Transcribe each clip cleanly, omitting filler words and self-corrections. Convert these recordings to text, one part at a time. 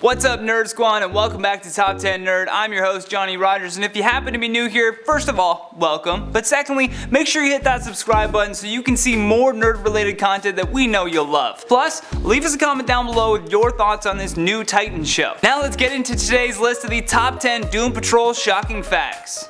What's up, Nerd Squad, and welcome back to Top 10 Nerd. I'm your host, Johnny Rogers, and if you happen to be new here, first of all, welcome. But secondly, make sure you hit that subscribe button so you can see more nerd-related content that we know you'll love. Plus, leave us a comment down below with your thoughts on this new Titans show. Now let's get into today's list of the top 10 Doom Patrol shocking facts.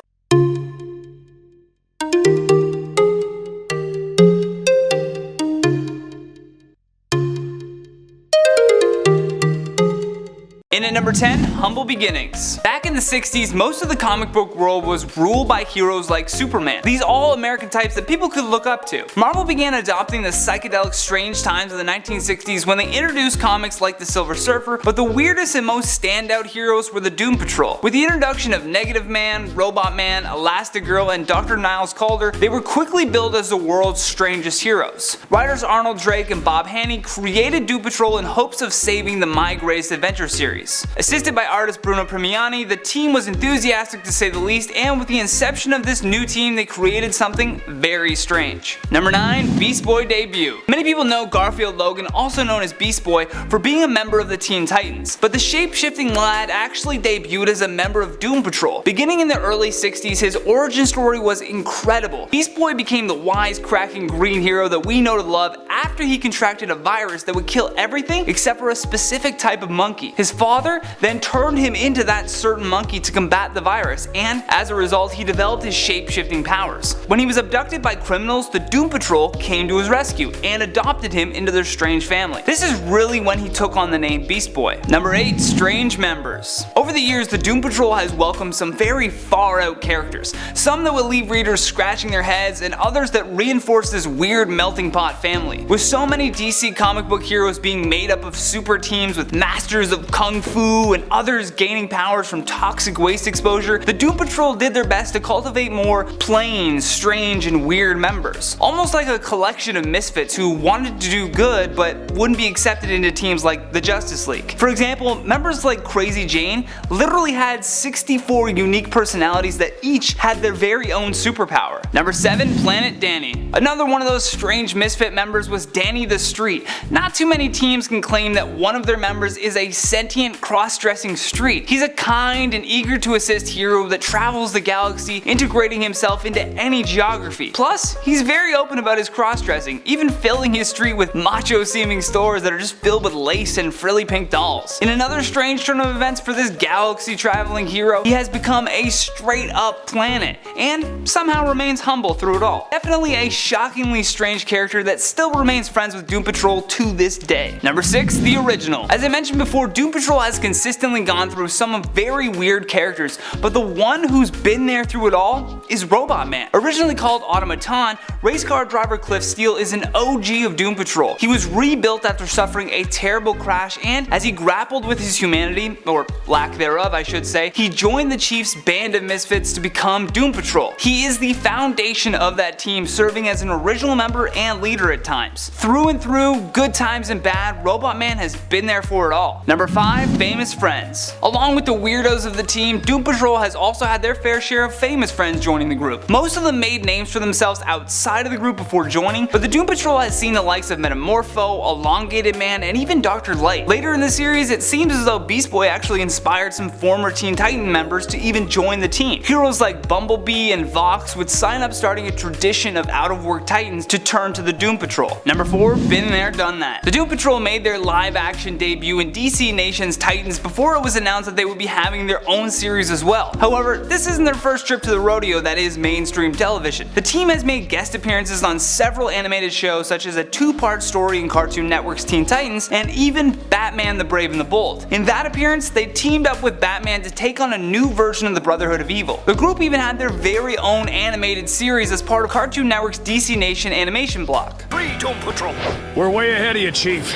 In at number 10, humble beginnings. Back in the 60s, most of the comic book world was ruled by heroes like Superman, these all-American types that people could look up to. Marvel began adopting the psychedelic strange times of the 1960s when they introduced comics like the Silver Surfer, but the weirdest and most standout heroes were the Doom Patrol. With the introduction of Negative Man, Robot Man, Elastigirl, and Dr. Niles Calder, they were quickly billed as the world's strangest heroes. Writers Arnold Drake and Bob Haney created Doom Patrol in hopes of saving the My Greatest Adventure series. Assisted by artist Bruno Premiani, the team was enthusiastic to say the least, and with the inception of this new team, they created something very strange. Number 9, Beast Boy debut. Many people know Garfield Logan, also known as Beast Boy, for being a member of the Teen Titans, but the shape-shifting lad actually debuted as a member of Doom Patrol. Beginning in the early 60s, his origin story was incredible. Beast Boy became the wise-cracking green hero that we know to love after he contracted a virus that would kill everything except for a specific type of monkey. His father then turned him into that certain monkey to combat the virus, and as a result he developed his shape-shifting powers. When he was abducted by criminals, the Doom Patrol came to his rescue and adopted him into their strange family. This is really when he took on the name Beast Boy. Number 8, strange members. Over the years, the Doom Patrol has welcomed some very far-out characters, some that will leave readers scratching their heads and others that reinforce this weird melting pot family. With so many DC comic book heroes being made up of super teams with masters of kung fu and others gaining powers from toxic waste exposure, the Doom Patrol did their best to cultivate more plain, strange, and weird members. Almost like a collection of misfits who wanted to do good but wouldn't be accepted into teams like the Justice League. For example, members like Crazy Jane literally had 64 unique personalities that each had their very own superpower. Number 7, Planet Danny. Another one of those strange misfit members was Danny the Street. Not too many teams can claim that one of their members is a sentient cross-dressing street. He's a kind and eager to assist hero that travels the galaxy, integrating himself into any geography. Plus, he's very open about his cross-dressing, even filling his street with macho-seeming stores that are just filled with lace and frilly pink dolls. In another strange turn of events for this galaxy-traveling hero, he has become a straight-up planet, and somehow remains humble through it all. Definitely a shockingly strange character that still remains friends with Doom Patrol to this day. Number 6, the original. As I mentioned before, Doom Patrol has consistently gone through some very weird characters, but the one who's been there through it all is Robot Man. Originally called Automaton, race car driver Cliff Steele is an OG of Doom Patrol. He was rebuilt after suffering a terrible crash, and as he grappled with his humanity, or lack thereof I should say, he joined the Chief's band of misfits to become Doom Patrol. He is the foundation of that team, serving as an original member and leader at times. Through and through, good times and bad, Robot Man has been there for it all. Number 5, famous friends. Along with the weirdos of the team, Doom Patrol has also had their fair share of famous friends joining the group. Most of them made names for themselves outside of the group before joining, but the Doom Patrol has seen the likes of Metamorpho, Elongated Man, and even Dr. Light. Later in the series, it seems as though Beast Boy actually inspired some former Teen Titan members to even join the team. Heroes like Bumblebee and Vox would sign up, starting a tradition of out-of-work Titans to turn to the Doom Patrol. Number 4, been there, done that. The Doom Patrol made their live-action debut in DC Nation's Titans before it was announced that they would be having their own series as well. However, this isn't their first trip to the rodeo that is mainstream television. The team has made guest appearances on several animated shows, such as a 2-part story in Cartoon Network's Teen Titans, and even Batman the Brave and the Bold. In that appearance, they teamed up with Batman to take on a new version of the Brotherhood of Evil. The group even had their very own animated series as part of Cartoon Network's DC Nation animation block. Free Doom Patrol! We're way ahead of you, Chief.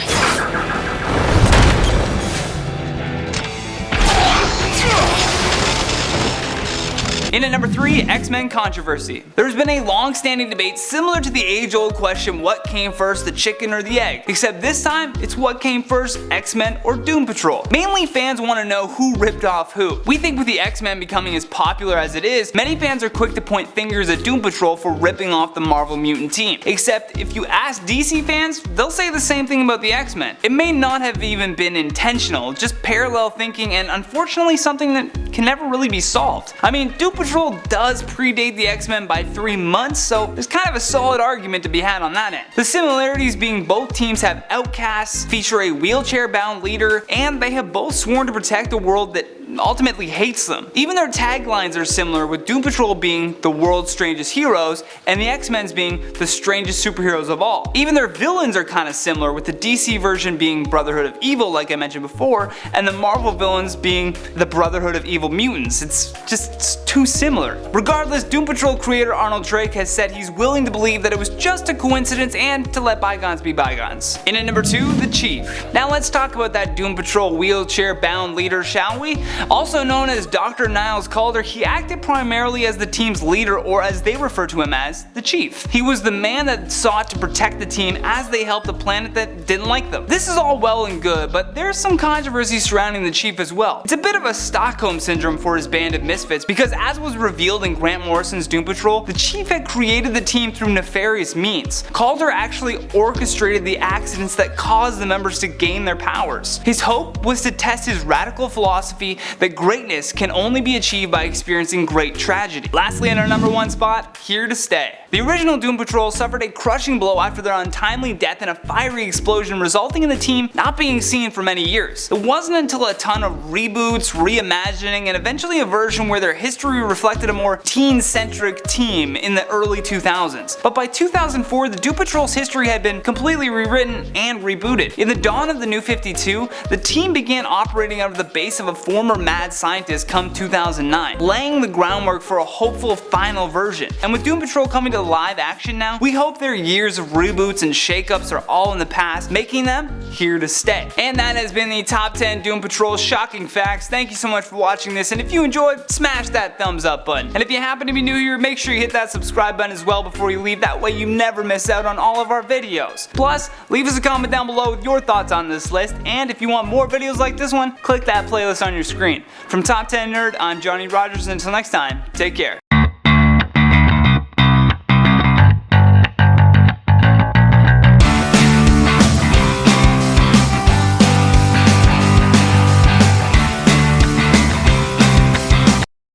In In at number 3, X-Men controversy. There's been a long-standing debate similar to the age-old question, what came first, the chicken or the egg? Except this time, it's what came first, X-Men or Doom Patrol. Mainly fans want to know who ripped off who. We think with the X-Men becoming as popular as it is, many fans are quick to point fingers at Doom Patrol for ripping off the Marvel mutant team. Except if you ask DC fans, they'll say the same thing about the X-Men. It may not have even been intentional, just parallel thinking and unfortunately something that can never really be solved. I mean, Doom Patrol does predate the X-Men by 3 months, so there's kind of a solid argument to be had on that end. The similarities being both teams have outcasts, feature a wheelchair-bound leader, and they have both sworn to protect a world that ultimately hates them. Even their taglines are similar, with Doom Patrol being the world's strangest heroes and the X-Men's being the strangest superheroes of all. Even their villains are kind of similar, with the DC version being Brotherhood of Evil like I mentioned before, and the Marvel villains being the Brotherhood of Evil Mutants. It's just too similar. Regardless, Doom Patrol creator Arnold Drake has said he's willing to believe that it was just a coincidence and to let bygones be bygones. In at number 2, the Chief. Now let's talk about that Doom Patrol wheelchair-bound leader, shall we? Also known as Dr. Niles Calder, he acted primarily as the team's leader, or as they refer to him as, the Chief. He was the man that sought to protect the team as they helped a planet that didn't like them. This is all well and good, but there's some controversy surrounding the Chief as well. It's a bit of a Stockholm syndrome for his band of misfits, because as was revealed in Grant Morrison's Doom Patrol, the Chief had created the team through nefarious means. Calder actually orchestrated the accidents that caused the members to gain their powers. His hope was to test his radical philosophy that greatness can only be achieved by experiencing great tragedy. Lastly, in our number 1 spot, Here to Stay. The original Doom Patrol suffered a crushing blow after their untimely death in a fiery explosion, resulting in the team not being seen for many years. It wasn't until a ton of reboots, reimagining, and eventually a version where their history reflected a more teen-centric team in the early 2000s. But by 2004, the Doom Patrol's history had been completely rewritten and rebooted. In the dawn of the New 52, the team began operating out of the base of a former mad scientist come 2009, laying the groundwork for a hopeful final version. And with Doom Patrol coming to live action now, we hope their years of reboots and shakeups are all in the past, making them here to stay. And that has been the top 10 Doom Patrol shocking facts. Thank you so much for watching this, and if you enjoyed, smash that thumbs up button. And if you happen to be new here, make sure you hit that subscribe button as well before you leave, that way you never miss out on all of our videos. Plus, leave us a comment down below with your thoughts on this list, and if you want more videos like this one, click that playlist on your screen. From Top 10 Nerd, I'm Johnny Rogers, and until next time, take care.